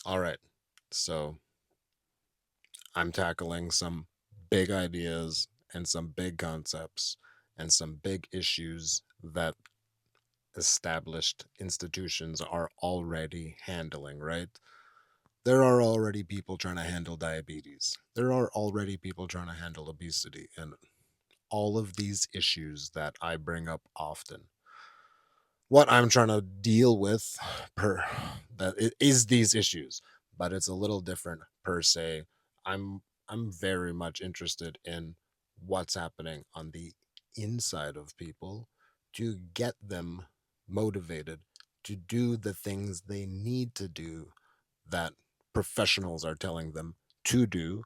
All right. So I'm tackling some big ideas and some big concepts and some big issues that established institutions are already handling, right? There are already people trying to handle diabetes. There are already people trying to handle obesity and all of these issues that I bring up often. What I'm trying to deal with per that it is these issues, but it's a little different per se. I'm very much interested in what's happening on the inside of people to get them motivated to do the things they need to do that professionals are telling them to do,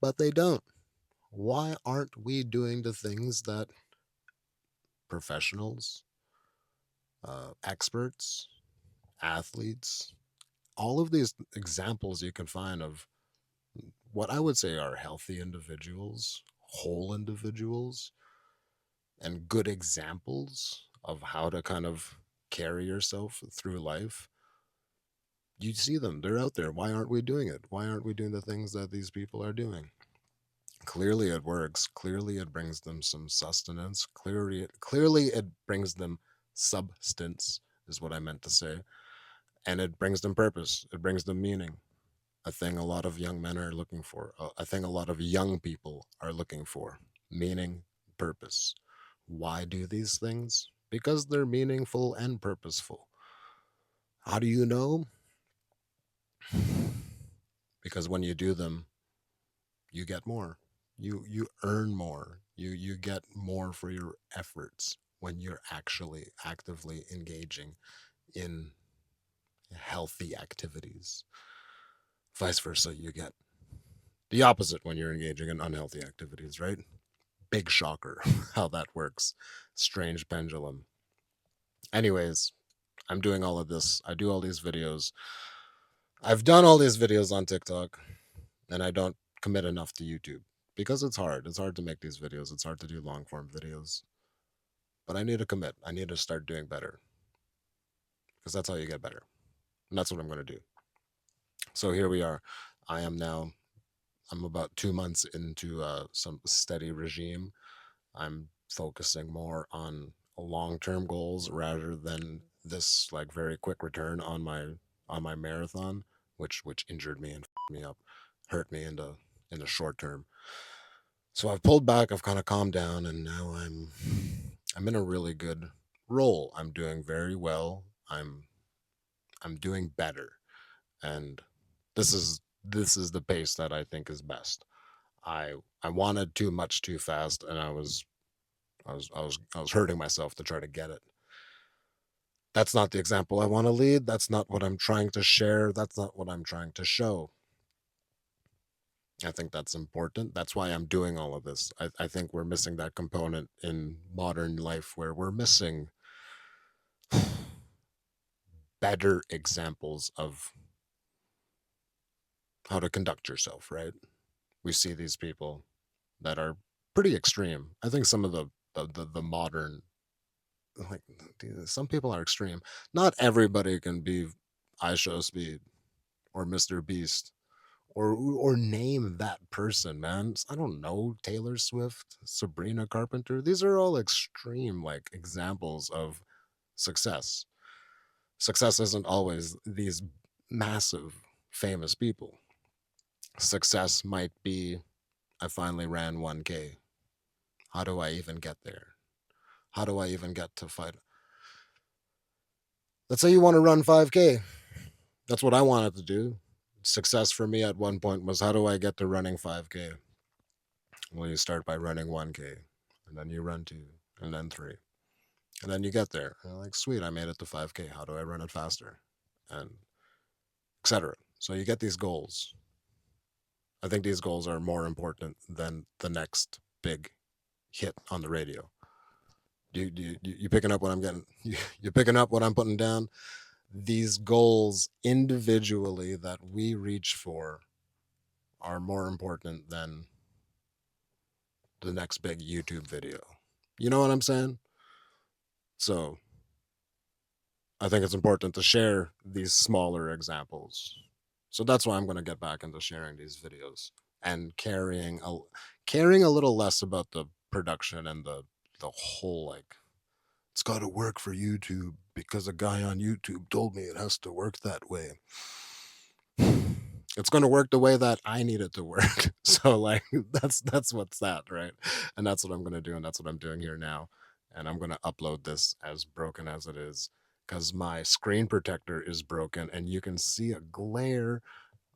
but they don't. Why aren't we doing the things that professionals, experts, athletes, all of these examples you can find of what I would say are healthy individuals, whole individuals, and good examples of how to kind of carry yourself through life. You see them, they're out there. Why aren't we doing it? Why aren't we doing the things that these people are doing? Clearly it works. Clearly it brings them some sustenance. Clearly it brings them substance is what I meant to say. And it brings them purpose. It brings them meaning. A thing a lot of young men are looking for. A thing a lot of young people are looking for. Meaning, purpose. Why do these things? Because they're meaningful and purposeful. How do you know? Because when you do them, you get more. You earn more. You get more for your efforts when you're actually actively engaging in healthy activities. Vice versa, you get the opposite when you're engaging in unhealthy activities, right? Big shocker how that works. Strange pendulum. Anyways, I'm doing all of this. I do all these videos. I've done all these videos on TikTok, and I don't commit enough to YouTube because it's hard. It's hard to make these videos. It's hard to do long form videos. But I need to commit. I need to start doing better because that's how you get better. And that's what I'm going to do. So here we are. I am now, I'm about 2 months into some steady regime. I'm focusing more on long-term goals rather than this like very quick return on my marathon, which injured me and me up, hurt me in the short term. So I've pulled back, I've kind of calmed down, and now I'm in a really good role. I'm doing very well. I'm doing better, and this is the pace that I think is best. I wanted too much too fast, and I was hurting myself to try to get it. That's not the example I want to lead. That's not what I'm trying to share. That's not what I'm trying to show. I think that's important. That's why I'm doing all of this. I think we're missing that component in modern life where we're missing better examples of how to conduct yourself, right? We see these people that are pretty extreme. I think some of the modern, like, some people are extreme. Not everybody can be I Show Speed or Mr. Beast or name that person, man. I don't know, Taylor Swift, Sabrina Carpenter. These are all extreme like examples of success. Success isn't always these massive famous people. Success might be I finally ran 1K. How do I even get there? How do I even get to fight? Let's say you want to run 5K. That's what I wanted to do. Success for me at one point was how do I get to running 5K? Well, you start by running 1K, and then you run two, and then three, and then you get there. And you're like, sweet, I made it to 5K. How do I run it faster? And etc. So you get these goals. I think these goals are more important than the next big hit on the radio. You picking up what I'm getting? You picking up what I'm putting down? These goals individually that we reach for are more important than the next big YouTube video. You know what I'm saying? So I think it's important to share these smaller examples. So that's why I'm going to get back into sharing these videos and caring a little less about the production and the whole like it's got to work for YouTube because a guy on YouTube told me it has to work that way. It's going to work the way that I need it to work. So like that's what's that, right? And that's what I'm going to do and that's what I'm doing here now. And I'm going to upload this as broken as it is cuz my screen protector is broken and you can see a glare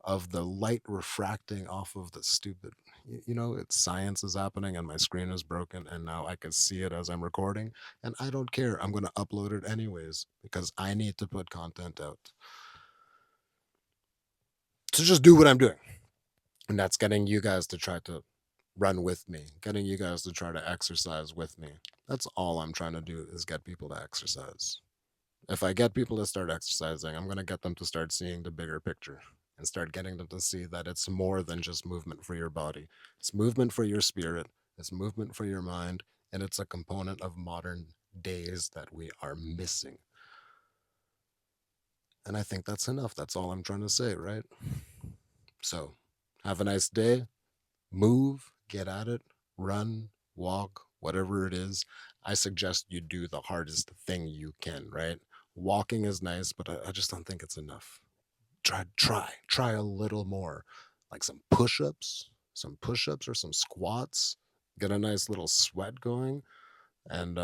of the light refracting off of the stupid it's science is happening and my screen is broken and now I can see it as I'm recording and I don't care. I'm going to upload it anyways because I need to put content out. So just do what I'm doing. And that's getting you guys to try to run with me, getting you guys to try to exercise with me. That's all I'm trying to do is get people to exercise. If I get people to start exercising, I'm going to get them to start seeing the bigger picture and start getting them to see that it's more than just movement for your body. It's movement for your spirit, it's movement for your mind, and it's a component of modern days that we are missing. And I think that's enough. That's all I'm trying to say, right? So, have a nice day. Move, get at it, run, walk, whatever it is. I suggest you do the hardest thing you can, right? Walking is nice, but I just don't think it's enough. Try a little more, like some push-ups or some squats. Get a nice little sweat going, and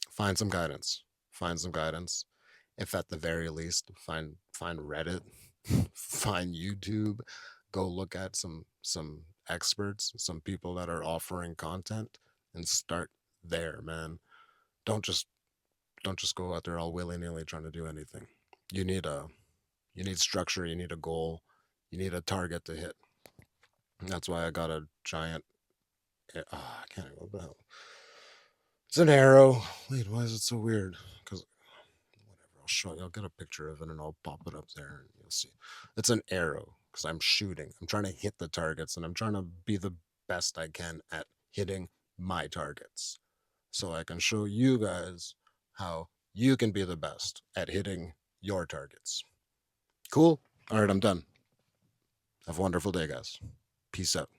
find some guidance. Find some guidance. If at the very least, find Reddit, find YouTube, go look at some experts, some people that are offering content, and start there, man. Don't just don't just go out there all willy nilly trying to do anything. You need a you need structure. You need a goal. You need a target to hit. And that's why I got a giant. I can't even. What the hell? It's an arrow. Wait, why is it so weird? Because whatever, I'll show you. I'll get a picture of it and I'll pop it up there and you'll see. It's an arrow because I'm shooting. I'm trying to hit the targets and I'm trying to be the best I can at hitting my targets. So I can show you guys how you can be the best at hitting your targets. Cool. All right, I'm done. Have a wonderful day, guys. Peace out.